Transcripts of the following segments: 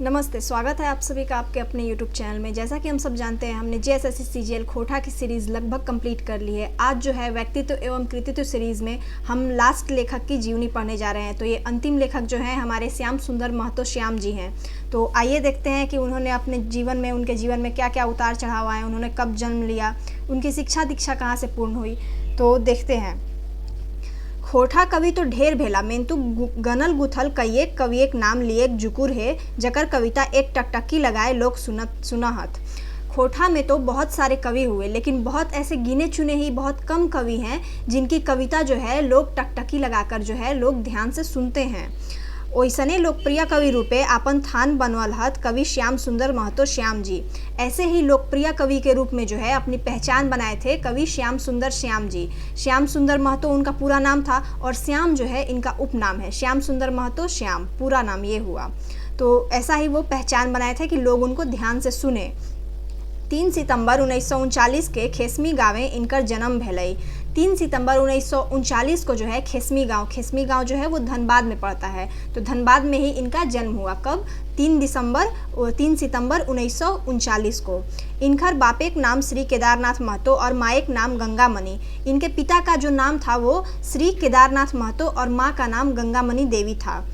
नमस्ते, स्वागत है आप सभी का आपके अपने YouTube चैनल में। जैसा कि हम सब जानते हैं, हमने JSSC CGL खोटा की सीरीज़ लगभग कंप्लीट कर ली है। आज जो है व्यक्तित्व एवं कृतित्व सीरीज़ में हम लास्ट लेखक की जीवनी पढ़ने जा रहे हैं। तो ये अंतिम लेखक जो हैं हमारे श्याम सुंदर महतो श्याम जी हैं। तो आइए देखते हैं कि उन्होंने अपने जीवन में, उनके जीवन में क्या क्या उतार चढ़ाव आए, उन्होंने कब जन्म लिया, उनकी शिक्षा दीक्षा कहाँ से पूर्ण हुई। तो देखते हैं। खोठा कवि तो ढेर भेला, मेंतु गनल गुथल कइएक कविएक नाम लिएक जुकुर है, जकर कविता एक टकटकी लगाए लोग सुनहत। खोठा में तो बहुत सारे कवि हुए, लेकिन बहुत ऐसे गिने चुने ही बहुत कम कवि हैं जिनकी कविता जो है लोग टकटकी लगाकर जो है लोग ध्यान से सुनते हैं। ओइसने लोकप्रिय कवि रूपे आपन थान बनवल हत कवि श्याम सुंदर महतो श्याम जी। ऐसे ही लोकप्रिय कवि के रूप में जो है अपनी पहचान बनाए थे कवि श्याम सुंदर श्याम जी। श्याम सुंदर महतो उनका पूरा नाम था और श्याम जो है इनका उपनाम है। श्याम सुंदर महतो श्याम पूरा नाम ये हुआ। तो ऐसा ही वो पहचान बनाए थे कि लोग उनको ध्यान से सुने। 3 सितंबर 1939 के खेसमी गाँव इनकर जन्म भैलई। 3 सितंबर 1939 को जो है खेसमी गांव जो है वो धनबाद में पड़ता है। तो धनबाद में ही इनका जन्म हुआ। कब? 3 सितंबर 1939 को। इनकर बापेक नाम श्री केदारनाथ महतो और माएक नाम गंगामणि। इनके पिता का जो नाम था वो श्री केदारनाथ महतो और माँ का नाम गंगामणि देवी था।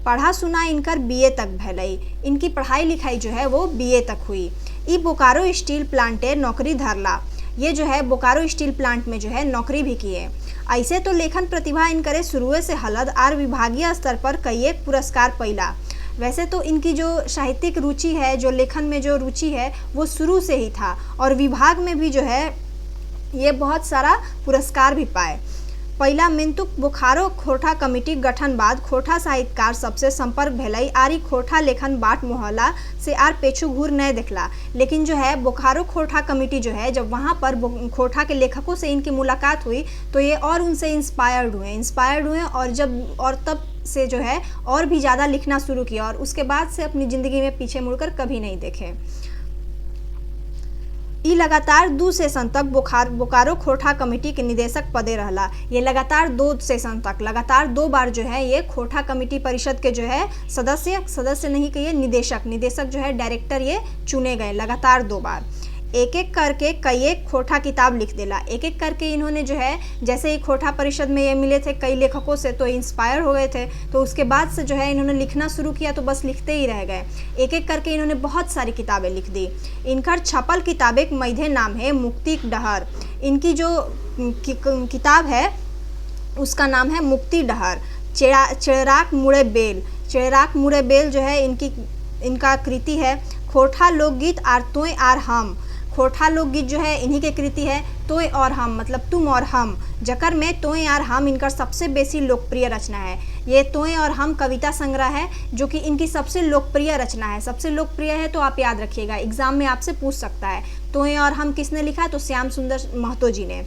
पढ़ा सुना इनकर BA तक भैलई। इनकी पढ़ाई लिखाई जो है वो BA तक हुई। ई बोकारो स्टील प्लांटे नौकरी धरला। ये जो है बोकारो स्टील प्लांट में जो है नौकरी भी किए। ऐसे तो लेखन प्रतिभा इनकरे शुरुए से हलद आर विभागीय स्तर पर कई एक पुरस्कार पैला। वैसे तो इनकी जो साहित्यिक रुचि है, जो लेखन में जो रुचि है वो शुरू से ही था और विभाग में भी जो है ये बहुत सारा पुरस्कार भी पाए। पहला मेंतुक बोकारो खोठा कमेटी गठन बाद खोठा साहित्यकार सबसे संपर्क भैलई आरी खोठा लेखन बाट मोहल्ला से आर पेछू घूर नहीं देखला। लेकिन जो है बोकारो खोठा कमेटी जो है जब वहाँ पर खोठा के लेखकों से इनकी मुलाकात हुई तो ये और उनसे इंस्पायर्ड हुए और तब से जो है और भी ज़्यादा लिखना शुरू किया और उसके बाद से अपनी ज़िंदगी में पीछे मुड़कर कभी नहीं देखे। ई लगातार 2 सेशन तक बोकारो खोठा कमेटी के निदेशक पदे रहला। ये लगातार 2 सेशन तक लगातार 2 बार जो है ये खोठा कमेटी परिषद के जो है सदस्य नहीं कहिए निदेशक जो है डायरेक्टर ये चुने गए लगातार 2 बार। एक एक करके कई एक खोठा किताब लिख देला। एक एक करके इन्होंने जो है जैसे ही खोठा परिषद में ये मिले थे कई लेखकों से तो इंस्पायर हो गए थे। तो उसके बाद से जो है इन्होंने लिखना शुरू किया तो बस लिखते ही रह गए। एक एक करके इन्होंने बहुत सारी किताबें लिख दी। इनका छपल किताब एक मैधे नाम है मुक्ति डहर। इनकी जो किताब है उसका नाम है मुक्ति डहर। चेड़राक मुड़े बेल जो है इनका कृति है। खोठा लोकगीत आर तोय आर हम। खोठा लोकगीत जो है इन्हीं के कृति है। तोय और हम मतलब तुम और हम, जकर में तोय और हम इनका सबसे बेसी लोकप्रिय रचना है। ये तोय और हम कविता संग्रह है जो कि इनकी सबसे लोकप्रिय रचना है। सबसे लोकप्रिय है तो आप याद रखिएगा, एग्जाम में आपसे पूछ सकता है। तोय और हम किसने लिखा? तो श्याम सुंदर महतो जी ने।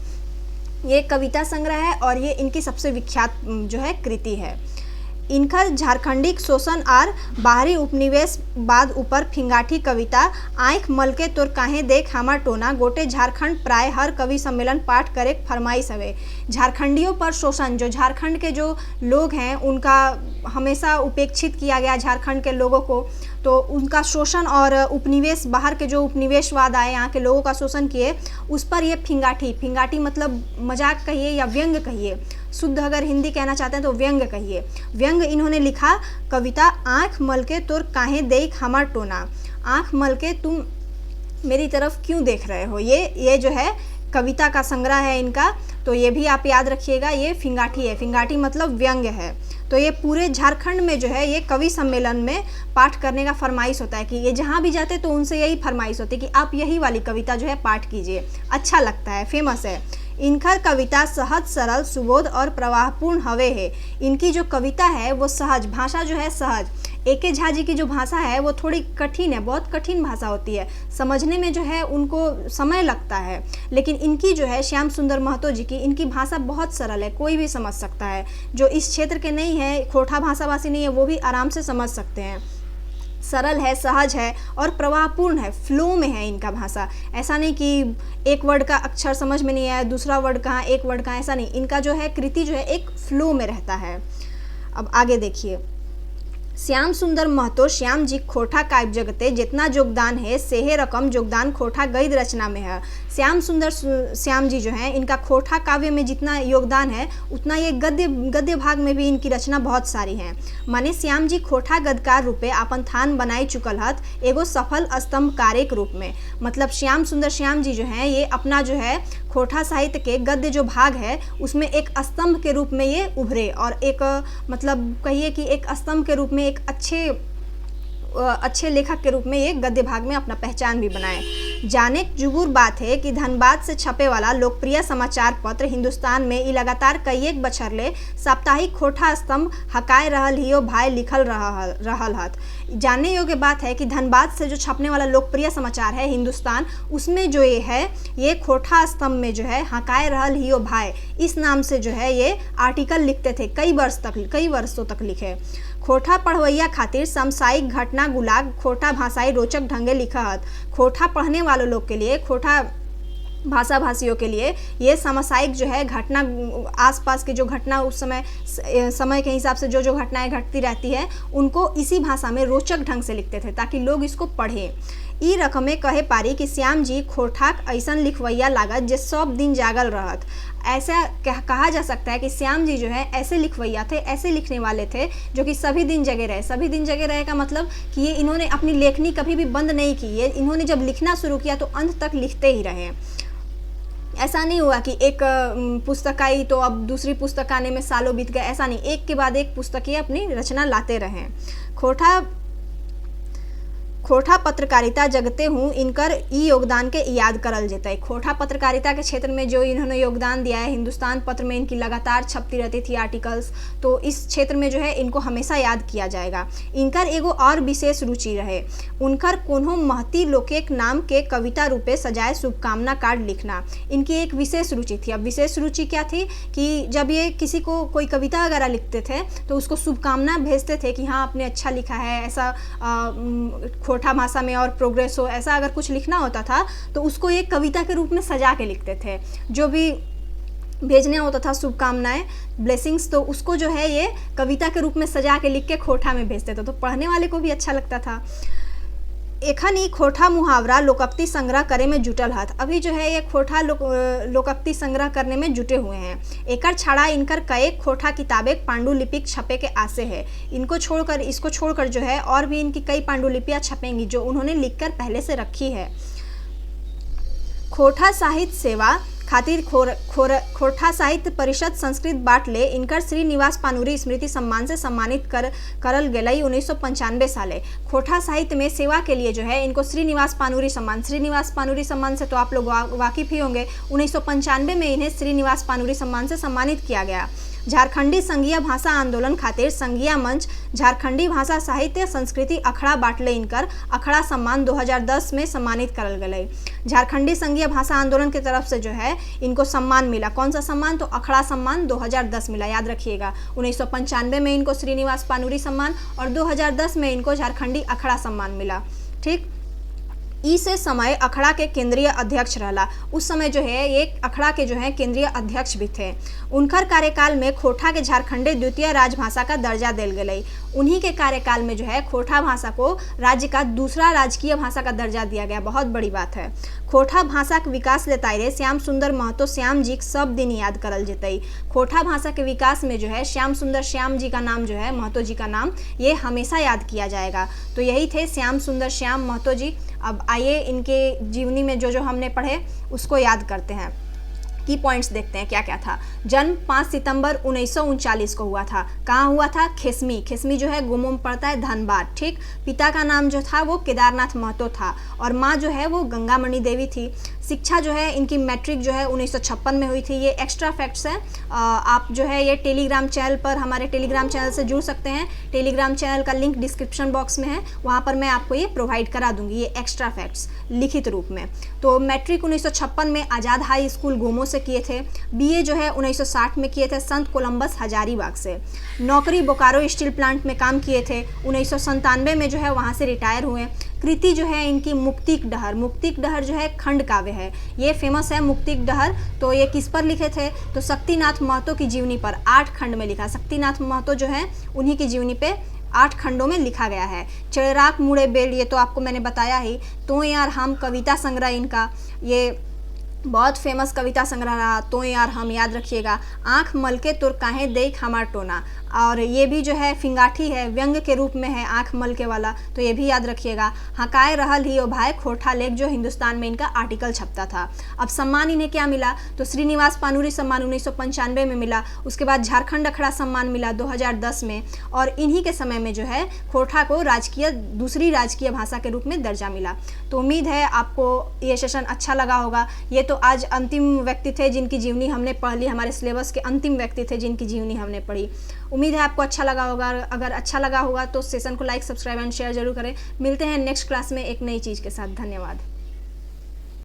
ये कविता संग्रह है और ये इनकी सबसे विख्यात जो है कृति है। इनकर झारखंडिक शोषण आर बाहरी उपनिवेश बाद ऊपर फिंगाठी कविता आँख मलके तोर काहे देख हमार टोना गोटे झारखंड प्राय हर कवि सम्मेलन पाठ करे फरमाइश हवे। झारखंडियों पर शोषण, जो झारखंड के जो लोग हैं उनका हमेशा उपेक्षित किया गया झारखंड के लोगों को। तो उनका शोषण और उपनिवेश, बाहर के जो उपनिवेशवाद आए यहाँ के लोगों का शोषण किए, उस पर ये फिंगाठी मतलब मजाक कहिए या व्यंग कहिए, शुद्ध अगर हिंदी कहना चाहते हैं तो व्यंग कहिए। व्यंग इन्होंने लिखा कविता आँख मलके तोर काहे देख हमार टोना। आँख मलके तुम मेरी तरफ क्यों देख रहे हो। ये जो है कविता का संग्रह है इनका। तो ये भी आप याद रखिएगा, ये फिंगाठी है। फिंगाठी मतलब व्यंग है। तो ये पूरे झारखंड में जो है ये कवि सम्मेलन में पाठ करने का फरमाइश होता है कि ये जहाँ भी जाते तो उनसे यही फरमाइश होती है कि आप यही वाली कविता जो है पाठ कीजिए, अच्छा लगता है, फेमस है। इनकर कविता सहज सरल सुबोध और प्रवाहपूर्ण हवे है। इनकी जो कविता है वो सहज, भाषा जो है सहज। A.K. झा जी की जो भाषा है वो थोड़ी कठिन है, बहुत कठिन भाषा होती है, समझने में जो है उनको समय लगता है। लेकिन इनकी जो है श्याम सुंदर महतो जी की इनकी भाषा बहुत सरल है, कोई भी समझ सकता है। जो इस क्षेत्र के नहीं है, खोठा भाषाभाषी नहीं है, वो भी आराम से समझ सकते हैं। सरल है, सहज है और प्रवाहपूर्ण है, फ्लो में है इनका भाषा। ऐसा नहीं कि एक वर्ड का अक्षर समझ में नहीं आया, दूसरा वर्ड कहाँ, एक वर्ड कहाँ, ऐसा नहीं। इनका जो है कृति जो है एक फ्लो में रहता है। अब आगे देखिए। श्याम सुंदर महतो श्याम जी खोठा काव्य जगते जितना योगदान है सेहे रकम योगदान खोठा गद्य रचना में है। श्याम सुंदर श्याम जी जो हैं इनका खोठा काव्य में जितना योगदान है उतना ये गद्य भाग में भी इनकी रचना बहुत सारी है। माने श्याम जी खोठा गदकार रूपे अपन थान बनाई चुकल हत एगो सफल स्तंभकार के रूप में। मतलब श्याम सुंदर श्याम जी जो हैं ये अपना जो है खोठा साहित्य के गद्य जो भाग है उसमें एक स्तंभ के रूप में ये उभरे और एक मतलब कहिए कि एक स्तंभ के रूप में एक अच्छे लेखक के रूप में ये गद्य भाग में अपना पहचान भी बनाए। जाने जुगुर बात है कि धनबाद से छपे वाला लोकप्रिय समाचार पत्र हिंदुस्तान में ई लगातार कई एक बछरले साप्ताहिक खोठा स्तंभ हकाए रहल हियो भाई लिखल रहल हत। जानने योग्य बात है कि धनबाद से जो छपने वाला लोकप्रिय समाचार है हिंदुस्तान उसमें जो ये है ये खोठा स्तंभ में जो है हकाए रहल हियो भाई इस नाम से जो है ये आर्टिकल लिखते थे। कई वर्षों तक लिखे। खोठा पढ़वैया खातिर समसायिक घटना गुलाग खोठा भाषाई रोचक ढंगे लिखा हत। खोठा पढ़ने वालों लोग के लिए खोठा भाषा भाषियों के लिए ये समसायिक जो है घटना आसपास की जो घटना उस समय के हिसाब से जो घटनाएं घटती रहती है उनको इसी भाषा में रोचक ढंग से लिखते थे ताकि लोग इसको पढ़ें। ई रकमे कहे पारी कि श्याम जी खोठाक ऐसन लिखवैया लागत जे सब दिन जागल रहत। ऐसा कहा जा सकता है कि श्याम जी जो है ऐसे लिखवैया थे, ऐसे लिखने वाले थे जो कि सभी दिन जगे रहे। सभी दिन जगे रहे का मतलब कि ये इन्होंने अपनी लेखनी कभी भी बंद नहीं की। ये इन्होंने जब लिखना शुरू किया तो अंत तक लिखते ही रहे। ऐसा नहीं हुआ कि एक पुस्तक आई तो अब दूसरी पुस्तक आने में सालों बीत गए, ऐसा नहीं। एक के बाद एक पुस्तक ये अपनी रचना लाते रहे। खोठा पत्रकारिता जगते हूँ इनकर ई योगदान के याद करल जेते। खोठा पत्रकारिता के क्षेत्र में जो इन्होंने योगदान दिया है, हिंदुस्तान पत्र में इनकी लगातार छपती रहती थी आर्टिकल्स, तो इस क्षेत्र में जो है इनको हमेशा याद किया जाएगा। इनकर एगो और विशेष रुचि रहे, उनकर कोनो महती लोकेक नाम के कविता रूपे सजाए शुभकामना कार्ड लिखना इनकी एक विशेष रुचि थी। अब विशेष रुचि क्या थी कि जब ये किसी को कोई कविता वगैरह लिखते थे तो उसको शुभकामना भेजते थे कि हाँ आपने अच्छा लिखा है, ऐसा खोठा भाषा में और प्रोग्रेस हो, ऐसा अगर कुछ लिखना होता था तो उसको एक कविता के रूप में सजा के लिखते थे। जो भी भेजने होता था शुभकामनाएं ब्लेसिंग्स तो उसको जो है ये कविता के रूप में सजा के लिख के खोठा में भेजते थे, तो पढ़ने वाले को भी अच्छा लगता था। एखन ही खोठा मुहावरा लोकोक्ति संग्रह करे में जुटल हत। अभी जो है ये खोठा लोकोक्ति संग्रह करने में जुटे हुए हैं। एकर छाड़ा इनकर कई खोठा किताबें पांडुलिपिक छपे के आसे है। इसको छोड़कर जो है और भी इनकी कई पांडुलिपियां छपेंगी जो उन्होंने लिखकर पहले से रखी है। खोठा साहित्य सेवा खातिर खोठा साहित्य परिषद संस्कृत बाटले इनकर श्रीनिवास पानुरी स्मृति सम्मान से सम्मानित करल गेलई 1995 साले। खोठा साहित्य में सेवा के लिए जो है इनको श्रीनिवास पानुरी सम्मान से तो आप लोग वाकिफ ही होंगे। 1995 में इन्हें श्रीनिवास पानुरी सम्मान से सम्मानित किया गया। झारखंडी संघीय भाषा आंदोलन खातिर संघीय मंच झारखंडी भाषा साहित्य संस्कृति अखड़ा बाटले इनकर अखड़ा सम्मान 2010 में सम्मानित करल गए। झारखंडी संघीय भाषा आंदोलन की तरफ से जो है इनको सम्मान मिला। कौन सा सम्मान? तो अखड़ा सम्मान 2010 मिला, याद रखिएगा। 1995 में इनको श्रीनिवास पानुरी सम्मान और 2010 में इनको झारखंडी अखड़ा सम्मान मिला। ठीक, ई से समय अखड़ा के केंद्रीय अध्यक्ष रहला। उस समय जो है ये अखड़ा के जो है केंद्रीय अध्यक्ष भी थे। उनकर कार्यकाल में खोठा के झारखंडे द्वितीय राजभाषा का दर्जा दिल गई। उन्हीं के कार्यकाल में जो है खोठा भाषा को राज्य का दूसरा राजकीय भाषा का दर्जा दिया गया। बहुत बड़ी बात है। खोठा भाषा के विकास लेताई रे श्याम सुंदर महतो श्याम जी सब दिन याद करल जेतई। खोठा भाषा के विकास में जो है श्याम सुंदर श्याम जी का नाम जो है, महतो जी का नाम, ये हमेशा याद किया जाएगा। तो यही थे श्याम सुंदर श्याम महतो जी। अब आइए इनके जीवनी में जो हमने पढ़े उसको याद करते हैं। की पॉइंट्स देखते हैं क्या क्या था। जन्म 5 सितंबर 1939 को हुआ था। कहाँ हुआ था? खेसमी जो है गुमो में पड़ता है धनबाद। ठीक, पिता का नाम जो था वो केदारनाथ महतो था और माँ जो है वो गंगामणि देवी थी। शिक्षा जो है इनकी मैट्रिक जो है 1956 में हुई थी। ये एक्स्ट्रा फैक्ट्स हैं। आप जो है ये टेलीग्राम चैनल पर, हमारे टेलीग्राम चैनल से जुड़ सकते हैं। टेलीग्राम चैनल का लिंक डिस्क्रिप्शन बॉक्स में है, वहाँ पर मैं आपको ये प्रोवाइड करा दूंगी, ये एक्स्ट्रा फैक्ट्स लिखित रूप में। तो मैट्रिक 1956 में आज़ाद हाई स्कूल गोमो से किए थे। बीए जो है 1960 में किए थे संत कोलंबस हजारीबाग से। नौकरी बोकारो स्टील प्लांट में काम किए थे। 1997 में जो है वहाँ से रिटायर हुए। कृति जो है इनकी मुक्तिक डहर जो है खंड काव्य है, ये फेमस है मुक्तिक डहर। तो ये किस पर लिखे थे? तो शक्तिनाथ महतो की जीवनी पर 8 खंड में लिखा। शक्तिनाथ महतो जो है उन्हीं की जीवनी पे 8 खंडों में लिखा गया है। चिड़राक मुड़े बेल, ये तो आपको मैंने बताया ही। तो यार हम कविता संग्रह इनका, ये बहुत फेमस कविता संग्रह रहा। तो यार हम याद रखिएगा। आँख मलके तुर काहे देख हमार टोना, और ये भी जो है फिंगाठी है, व्यंग के रूप में है आँख मलके वाला, तो ये भी याद रखिएगा। हकाए रहल ही ओ भाई खोरठा लेख, जो हिंदुस्तान में इनका आर्टिकल छपता था। अब सम्मान इन्हें क्या मिला, तो श्रीनिवास पानूरी सम्मान 1995 में मिला। उसके बाद झारखंड अखड़ा सम्मान मिला 2010 में, और इन्हीं के समय में जो है खोरठा को दूसरी राजकीय भाषा के रूप में दर्जा मिला। तो उम्मीद है आपको ये सेशन अच्छा लगा होगा। ये तो आज अंतिम व्यक्ति थे जिनकी जीवनी हमने पढ़ ली, हमारे सिलेबस के अंतिम व्यक्ति थे जिनकी जीवनी हमने पढ़ी। उम्मीद है आपको अच्छा लगा होगा। अगर अच्छा लगा होगा तो सेशन को लाइक, सब्सक्राइब एंड शेयर जरूर करें। मिलते हैं नेक्स्ट क्लास में एक नई चीज़ के साथ। धन्यवाद।